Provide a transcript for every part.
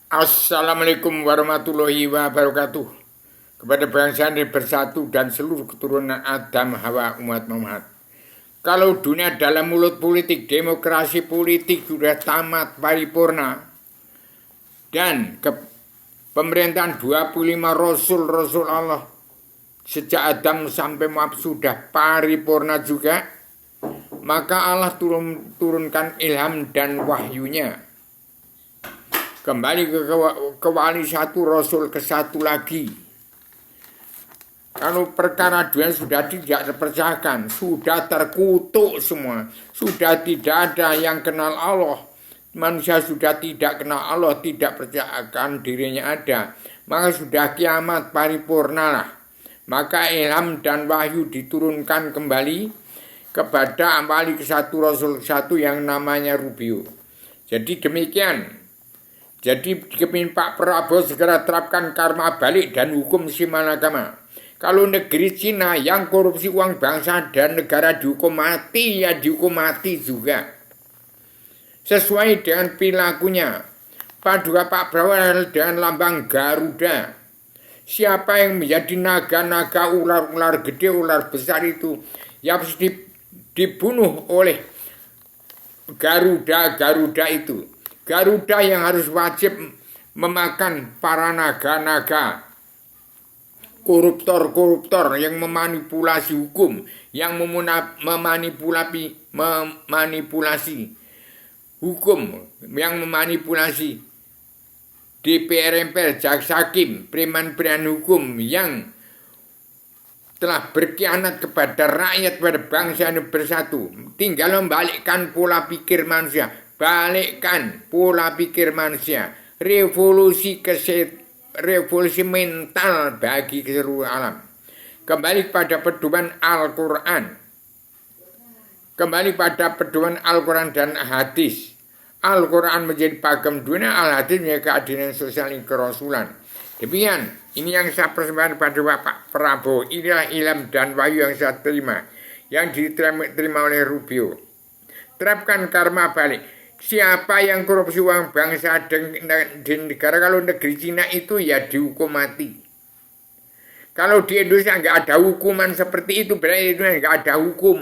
Assalamualaikum warahmatullahi wabarakatuh. Kepada bangsa yang bersatu dan seluruh keturunan Adam Hawa umat Muhammad. Kalau dunia dalam mulut politik, demokrasi politik sudah tamat paripurna. Dan pemerintahan 25 Rasul Allah sejak Adam sampai Muhammad sudah paripurna juga. Maka Allah turunkan ilham dan wahyunya. Kembali ke wali satu, Rasul ke satu lagi. Kalau perkara dunia sudah tidak terpecahkan, sudah terkutuk semua, sudah tidak ada yang kenal Allah. Manusia sudah tidak kenal Allah, tidak percayakan dirinya ada. Maka sudah kiamat paripurna lah. Maka ilham dan wahyu diturunkan kembali kepada wali ke satu, Rasul ke satu yang namanya Rubio. Jadi demikian. Jadi kepingin Pak Prabowo segera terapkan karma balik dan hukum simanagama. Kalau negeri Cina yang korupsi uang bangsa dan negara dihukum mati, ya dihukum mati juga. Sesuai dengan perilakunya. Paduka Pak Prabowo dengan lambang Garuda. Siapa yang menjadi naga-naga, ular-ular gede, ular besar itu, yang harus dibunuh oleh Garuda itu. Garuda yang harus wajib memakan para naga-naga, koruptor-koruptor yang memanipulasi hukum, yang memanipulasi hukum, yang memanipulasi DPR, MPR, jaksa hakim, preman-preman hukum yang telah berkhianat kepada rakyat, pada bangsa yang bersatu. Tinggal membalikkan pola pikir manusia. Balikkan pola pikir manusia. Revolusi mental bagi seluruh alam. Kembali pada pedoman Al-Quran. Kembali pada pedoman Al-Quran dan hadis. Al-Quran menjadi pakem dunia, Al-Hadis menjadi keadilan sosial kerasulan. Demikian, ini yang saya persembahkan pada Bapak Prabowo. Inilah ilham dan wahyu yang saya terima, yang diterima oleh Rubio. Terapkan karma balik. Siapa yang korupsi uang bangsa di negara, kalau negeri Cina itu ya dihukum mati. Kalau di Indonesia nggak ada hukuman seperti itu, berarti nggak ada hukum.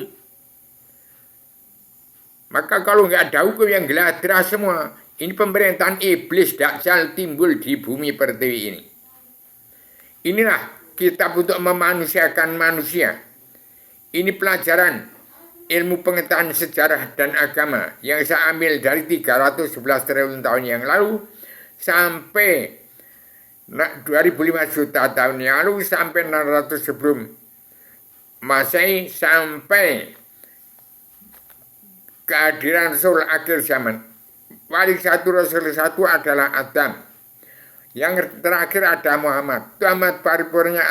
Maka kalau nggak ada hukum yang geladra semua, ini pemerintahan iblis dajjal timbul di bumi pertiwi ini. Inilah kitab untuk memanusiakan manusia. Ini pelajaran ilmu pengetahuan sejarah dan agama yang saya ambil dari 311 triliun tahun yang lalu sampai 2005 juta tahun yang lalu sampai 600 sebelum Masehi sampai kehadiran Rasul akhir zaman. Wali satu, Rasul satu adalah Adam. Yang terakhir ada Muhammad. Tamat paripurnya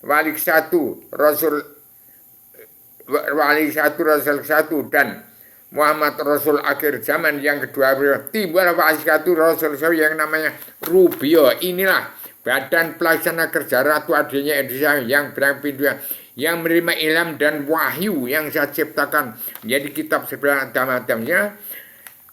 wali satu, Rasul wali satu, Rasul satu, dan Muhammad Rasul akhir zaman yang kedua. Timbul wali satu, Rasul satu yang namanya Rubio. Inilah badan pelaksana kerja Ratu adilnya Indonesia yang berpindah, yang menerima ilham dan wahyu yang saya ciptakan menjadi kitab sebelah Adam-Adamnya.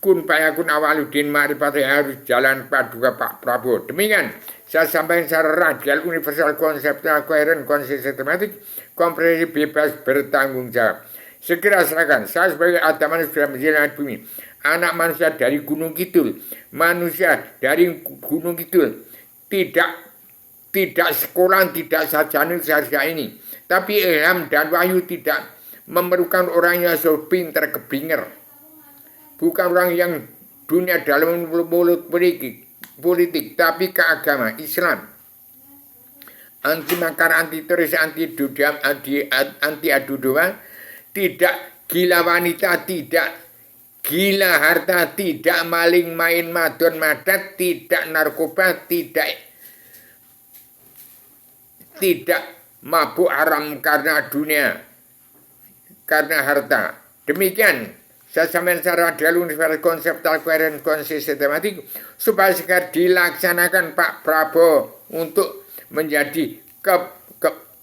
Kun payakun awaludin ma'rifat harus jalan paduka Pak Prabowo. Demikian saya sampaikan secara radial, universal, konseptual, koheren, sistematik, komprehensif, bebas, bertanggung jawab. Segera serahkan. Saya sebagai Adam sudah menjadi bumi. Anak manusia dari Gunung Kidul. Manusia dari Gunung Kidul. Tidak sekolah, tidak sarjana saja ini. Tapi ilham dan wahyu tidak memerlukan orang yang so pintar keblinger. Bukan orang yang dunia dalam mulut politik, tapi ke agama Islam. Anti makar, anti teroris, anti dudam, anti adu domba, tidak gila wanita, tidak gila harta, tidak maling, main, madon, madat, tidak narkoba, tidak mabuk haram karena dunia, karena harta. Demikian saya sampaikan secara radial, universal, konseptual, koheren, sistematik supaya segera dilaksanakan Pak Prabowo untuk menjadi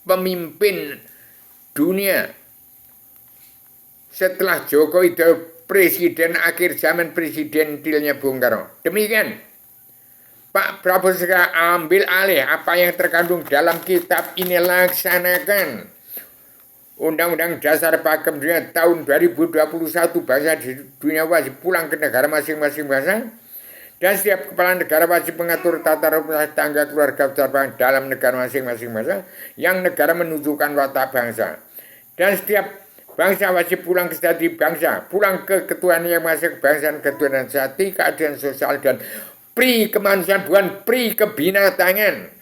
pemimpin dunia setelah Jokowi presiden akhir zaman, presiden tilnya Bung Karno. Demikian Pak Prabowo segera ambil alih apa yang terkandung dalam kitab ini, laksanakan. Undang-Undang Dasar Pakem Dunia tahun 2021, bangsa di dunia wajib pulang ke negara masing-masing bangsa, dan setiap kepala negara wajib mengatur tata rumah tangga keluarga besar dalam negara masing-masing bangsa yang negara menunjukkan watak bangsa. Dan setiap bangsa wajib pulang ke strategi bangsa, pulang ke ketuhanan yang masing bangsa, ketuhanan sejati, keadilan sosial dan pri kemanusiaan, bukan pri kebinatangan.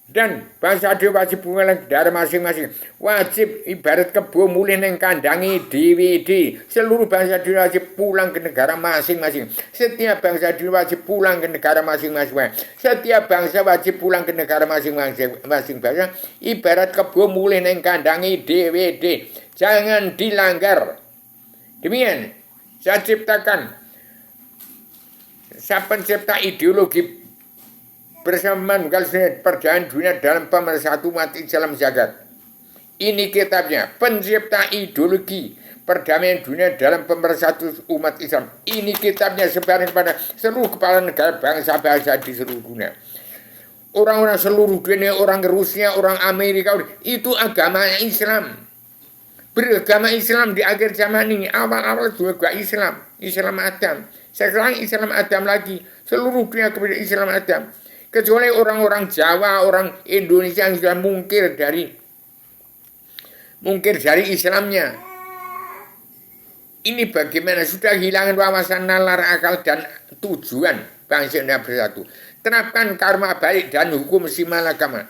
Dan bangsa dia wajib pulang ke daerah masing-masing, wajib ibarat kebo mulih neng kandangi DVD. Seluruh bangsa dia wajib pulang ke negara masing-masing. Setiap bangsa dia wajib pulang ke negara masing-masing. Setiap bangsa wajib pulang ke negara masing-masing bangsa, ibarat kebo mulih neng kandangi DVD. Jangan dilanggar. Demikian saya ciptakan, saya pencipta ideologi bersama perjalanan dunia dalam pemersatu umat Islam jagat. Ini kitabnya, pencipta ideologi perdamaian dunia dalam pemersatu umat Islam. Ini kitabnya sebarin pada seluruh kepala negara bangsa-bangsa di seluruh dunia. Orang-orang seluruh dunia, orang Rusia, orang Amerika, itu agamanya Islam. Beragama Islam di akhir zaman ini, awal-awal juga Islam, Islam Adam. Sekarang Islam Adam lagi, seluruh dunia kepada Islam Adam. Kecuali orang-orang Jawa, orang Indonesia yang sudah mungkir dari Islamnya. Ini bagaimana sudah hilangan wawasan nalar, akal dan tujuan bangsa Indonesia bersatu. Terapkan karma baik dan hukum simalakama.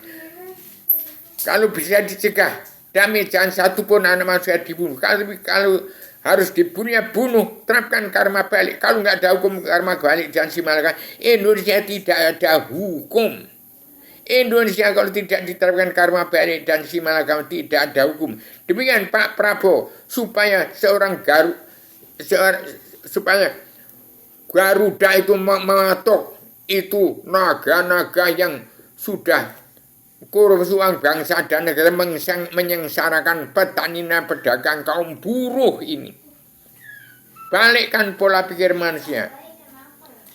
Kalau bisa dicegah, damai jangan satu pun anak manusia dibunuh. Kalau harus dibunuhnya bunuh, terapkan karma balik. Kalau nggak ada hukum karma balik dan simalakama, Indonesia tidak ada hukum. Indonesia kalau tidak diterapkan karma balik dan simalakama tidak ada hukum. Demikian Pak Prabowo, supaya Garuda itu mematok itu naga-naga yang sudah korupsi uang bangsa dan negara, menyengsarakan petani dan pedagang kaum buruh ini. Balikkan pola pikir manusia.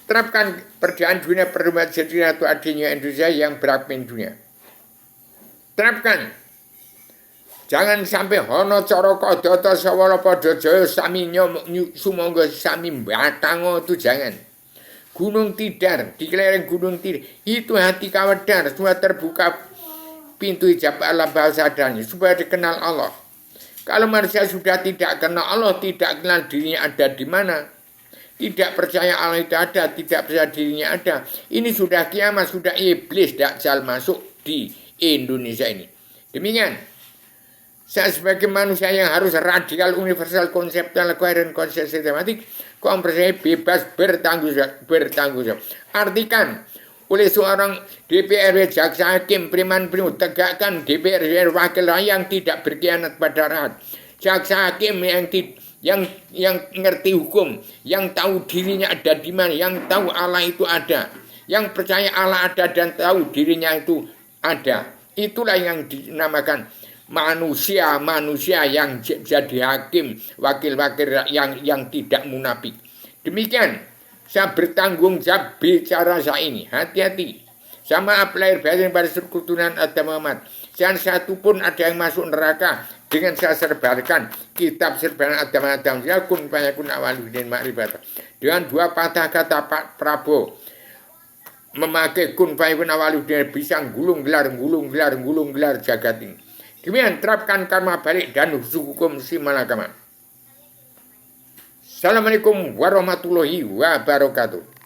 Terapkan perdamaian dunia, perdamaian sejahtera itu adanya Indonesia yang berapin dunia. Terapkan. Jangan sampai hono coroko doto sawala padha jaya sami sumangga sami batango, itu jangan. Gunung Tidar, di lereng Gunung Tidar itu hati kawedar, sudah terbuka pintu hijab Allah bahasa adanya supaya dikenal Allah. Kalau manusia sudah tidak kenal Allah, tidak kenal dirinya ada di mana, tidak percaya Allah itu ada, tidak percaya dirinya ada, ini sudah kiamat, sudah iblis dajjal masuk di Indonesia ini. Demikian saya sebagai manusia yang harus radikal, universal, konseptual, koheren, konsep sistematik, komprehensif, bebas, bertanggung jawab. Artikan oleh seorang DPRD, jaksa, hakim, preman, tegakkan DPRD wakil rakyat yang tidak berkhianat pada rakyat. Jaksa hakim yang ngerti hukum, yang tahu dirinya ada di mana, yang tahu Allah itu ada, yang percaya Allah ada dan tahu dirinya itu ada. Itulah yang dinamakan manusia yang jadi hakim, wakil-wakil yang tidak munafik. Demikian saya bertanggung jawab bicara saya ini. Hati-hati. Sama lahir batin pada sekutunan Adam Muhammad. Jangan satu pun ada yang masuk neraka dengan saya serbarkan kitab serbaran Adam yakun fayakun awaludin makrifat. Dengan dua patah kata Pak Prabowo memakai kun fayakun awaludin bisa gulung gelar jagat ini. Demikian terapkan karma balik dan hukum simalakama. Assalamualaikum warahmatullahi wabarakatuh.